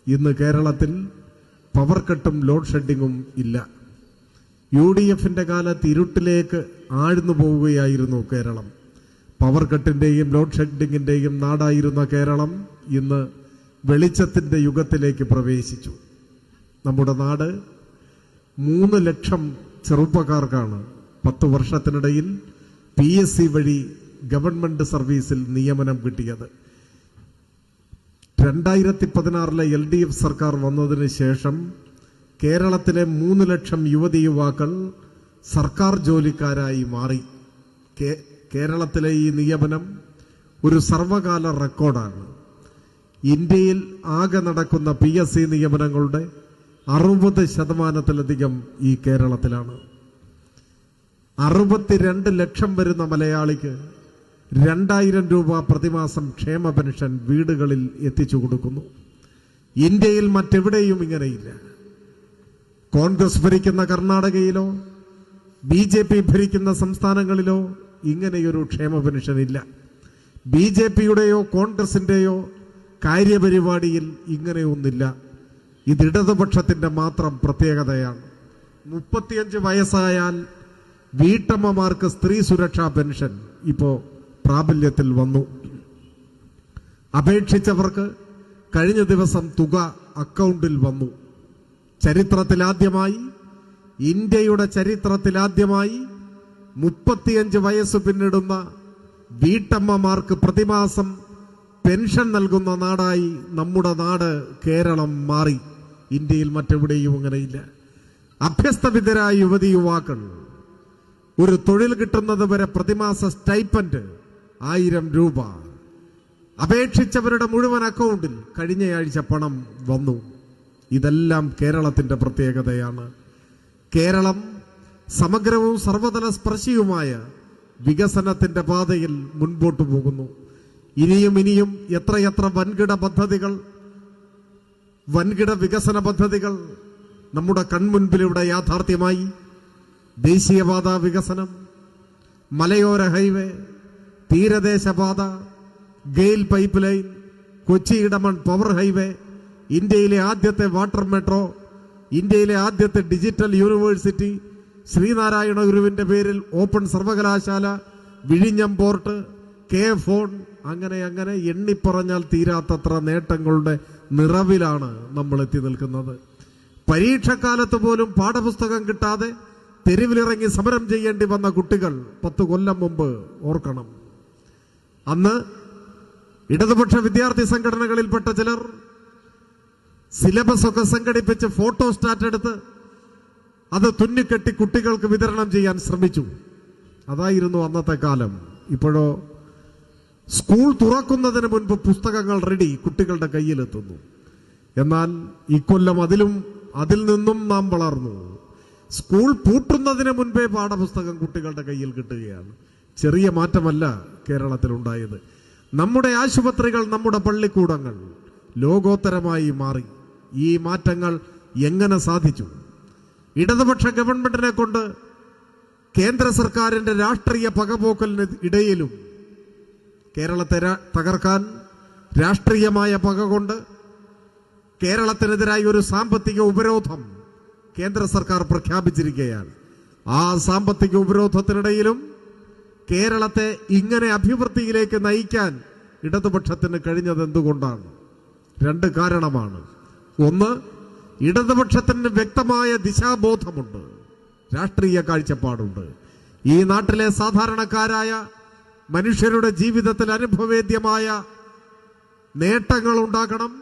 ഇന്ന് കേരളത്തിൽ power കട്ടും load ഷെഡിങ്ങും ഇല്ല. UDFന്റെ കാലത്ത് ഇരുട്ടിലേക്ക് ആഴ്ന്നു പോവുകയായിരുന്നു കേരളം. പവർ കട്ടിന്റെയും ലോഡ് ഷെഡിങ്ങിന്റെയും നാടായിരുന്ന കേരളം ഇന്ന് വെളിച്ചത്തിന്റെ യുഗത്തിലേക്ക് പ്രവേശിച്ചു. നമ്മുടെ നാട് 3 ലക്ഷം ചെറുപ്പക്കാർക്കാണ് 10 വർഷത്തിനിടയിൽ PSC വഴി ഗവൺമെന്റ് സർവീസിൽ നിയമനം കിട്ടിയത്. 2016 LDF സർക്കാർ വന്നതിന് ശേഷം കേരളത്തിലെ 3 ലക്ഷം യുവതി യുവാക്കൾ സർക്കാർ ജോലിക്കാരായി മാറി. കേരളത്തിലെ ഈ നിയമനം ഒരു സർവകാല റെക്കോർഡാണ്. ഇന്ത്യയിൽ ആകെ നടക്കുന്ന PSC നിയമനങ്ങളുടെ 60% ഈ കേരളത്തിലാണ്. 62 ലക്ഷം വരുന്ന മലയാളിക്ക് 2000 രൂപ പ്രതിമാസം ക്ഷേമ പെൻഷൻ വീടുകളിൽ എത്തിച്ചു കൊടുക്കുന്നു. ഇന്ത്യയിൽ മറ്റെവിടെയും ഇങ്ങനെയില്ല. കോൺഗ്രസ് ഭരിക്കുന്ന കർണാടകയിലോ BJP ഭരിക്കുന്ന സംസ്ഥാനങ്ങളിലോ ഇങ്ങനെയൊരു ക്ഷേമ പെൻഷൻ ഇല്ല. BJPയുടെയോ കോൺഗ്രസിന്റെയോ കാര്യപരിപാടിയിൽ ഇങ്ങനെയൊന്നില്ല. ഇത് ഇടതുപക്ഷത്തിന്റെ മാത്രം പ്രത്യേകതയാണ്. 35 വയസ്സായാൽ വീട്ടമ്മമാർക്ക് സ്ത്രീ സുരക്ഷാ പെൻഷൻ ഇപ്പോ പ്രാബല്യത്തിൽ വന്നു. അപേക്ഷിച്ചവർക്ക് കഴിഞ്ഞ ദിവസം തുക അക്കൗണ്ടിൽ വന്നു. ചരിത്രത്തിലാദ്യമായി, ഇന്ത്യയുടെ ചരിത്രത്തിലാദ്യമായി 35 വയസ്സ് പിന്നിടുന്ന വീട്ടമ്മമാർക്ക് പ്രതിമാസം പെൻഷൻ നൽകുന്ന നാടായി നമ്മുടെ നാട് കേരളം മാറി. ഇന്ത്യയിൽ മറ്റെവിടെയും അങ്ങനെയില്ല. അഭ്യസ്തവിദ്യരായ യുവതി യുവാക്കൾ ഒരു തൊഴിൽ കിട്ടുന്നത് വരെ പ്രതിമാസ സ്റ്റൈപ്പൻഡ് 1000 രൂപ അപേക്ഷിച്ചവരുടെ മുഴുവൻ അക്കൗണ്ടിൽ കഴിഞ്ഞയാഴ്ച പണം വന്നു. ഇതെല്ലാം കേരളത്തിന്റെ പ്രത്യേകതയാണ്. കേരളം സമഗ്രവും സർവതല സ്പർശിയുമായ വികസനത്തിന്റെ പാതയിൽ മുൻപോട്ടു പോകുന്നു. ഇനിയും എത്രയെത്ര വൻകിട വികസന പദ്ധതികൾ നമ്മുടെ കൺമുൻപിലൂടെ യാഥാർത്ഥ്യമായി. ദേശീയപാത വികസനം, മലയോര ഹൈവേ, തീരദേശപാത, GAIL pipeline, Kochi Edamon power highway, ഇന്ത്യയിലെ ആദ്യത്തെ വാട്ടർ മെട്രോ, ഇന്ത്യയിലെ ആദ്യത്തെ ഡിജിറ്റൽ യൂണിവേഴ്സിറ്റി, ശ്രീനാരായണ ഗുരുവിന്റെ പേരിൽ ഓപ്പൺ സർവകലാശാല, വിഴിഞ്ഞം പോർട്ട്, ഫോൺ, അങ്ങനെ എണ്ണിപ്പറഞ്ഞാൽ തീരാത്തത്ര നേട്ടങ്ങളുടെ നിറവിലാണ് നമ്മൾ എത്തി നിൽക്കുന്നത്. പരീക്ഷക്കാലത്ത് പോലും പാഠപുസ്തകം കിട്ടാതെ തെരുവിലിറങ്ങി സമരം ചെയ്യേണ്ടി വന്ന കുട്ടികൾ 10 കൊല്ലം മുമ്പ് ഓർക്കണം. അന്ന് ഇടതുപക്ഷ വിദ്യാർത്ഥി സംഘടനകളിൽപ്പെട്ട ചിലർ സിലബസ് ഒക്കെ സംഘടിപ്പിച്ച് ഫോട്ടോ സ്റ്റാറ്റ് എടുത്ത് അത് തുന്നിക്കെട്ടി കുട്ടികൾക്ക് വിതരണം ചെയ്യാൻ ശ്രമിച്ചു. അതായിരുന്നു അന്നത്തെ കാലം. ഇപ്പോഴോ സ്കൂൾ തുറക്കുന്നതിന് മുൻപ് പുസ്തകങ്ങൾ റെഡി, കുട്ടികളുടെ കയ്യിലെത്തുന്നു. എന്നാൽ ഇക്കൊല്ലം അതിൽ നിന്നും നാം വളർന്നു. സ്കൂൾ പൂട്ടുന്നതിന് മുൻപേ പാഠപുസ്തകം കുട്ടികളുടെ കയ്യിൽ കിട്ടുകയാണ്. ചെറിയ മാറ്റമല്ല കേരളത്തിലുണ്ടായത്. നമ്മുടെ ആശുപത്രികൾ, നമ്മുടെ പള്ളിക്കൂടങ്ങൾ ലോകോത്തരമായി മാറി. ഈ മാറ്റങ്ങൾ എങ്ങനെ സാധിച്ചു? ഇടതുപക്ഷ ഗവൺമെന്റിനെ കൊണ്ട് കേന്ദ്ര സർക്കാരിന്റെ രാഷ്ട്രീയ പകപോക്കലിന് ഇടയിലും കേരളത്തെ തകർക്കാൻ രാഷ്ട്രീയമായ പക കൊണ്ട് കേരളത്തിനെതിരായി ഒരു സാമ്പത്തിക ഉപരോധം കേന്ദ്ര സർക്കാർ പ്രഖ്യാപിച്ചിരിക്കുകയാണ്. ആ സാമ്പത്തിക ഉപരോധത്തിനിടയിലും കേരളത്തെ ഇങ്ങനെ അഭിവൃദ്ധിയിലേക്ക് നയിക്കാൻ ഇടതുപക്ഷത്തിന് കഴിഞ്ഞത് എന്തുകൊണ്ടാണ്? 2 കാരണമാണ്. ഒന്ന്, ഇടതുപക്ഷത്തിന് വ്യക്തമായ ദിശാബോധമുണ്ട്, രാഷ്ട്രീയ കാഴ്ചപ്പാടുണ്ട്. ഈ നാട്ടിലെ സാധാരണക്കാരായ മനുഷ്യരുടെ ജീവിതത്തിൽ അനുഭവേദ്യമായ നേട്ടങ്ങൾ ഉണ്ടാക്കണം.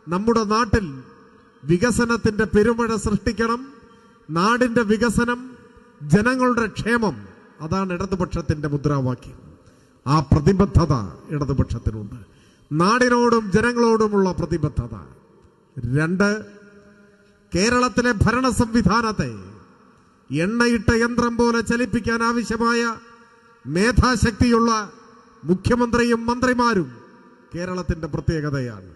നമ്മുടെ നാട്ടിൽ വികസനത്തിന്റെ പെരുമഴ സൃഷ്ടിക്കണം. നാടിന്റെ വികസനം, ജനങ്ങളുടെ ക്ഷേമം, അതാണ് ഇടതുപക്ഷത്തിന്റെ മുദ്രാവാക്യം. ആ പ്രതിബദ്ധത ഇടതുപക്ഷത്തിനുണ്ട്, നാടിനോടും ജനങ്ങളോടുമുള്ള പ്രതിബദ്ധത. 2, കേരളത്തിലെ ഭരണ സംവിധാനത്തെ എണ്ണയിട്ട യന്ത്രം പോലെ ചലിപ്പിക്കാൻ ആവശ്യമായ മേധാശക്തിയുള്ള മുഖ്യമന്ത്രിയും മന്ത്രിമാരും കേരളത്തിന്റെ പ്രത്യേകതയാണ്.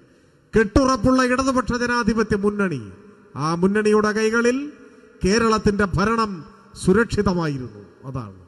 കെട്ടുറപ്പുള്ള ഇടതുപക്ഷ ജനാധിപത്യ മുന്നണി, ആ മുന്നണിയുടെ കൈകളിൽ കേരളത്തിന്റെ ഭരണം സുരക്ഷിതമായിരുന്നു. അതാണ്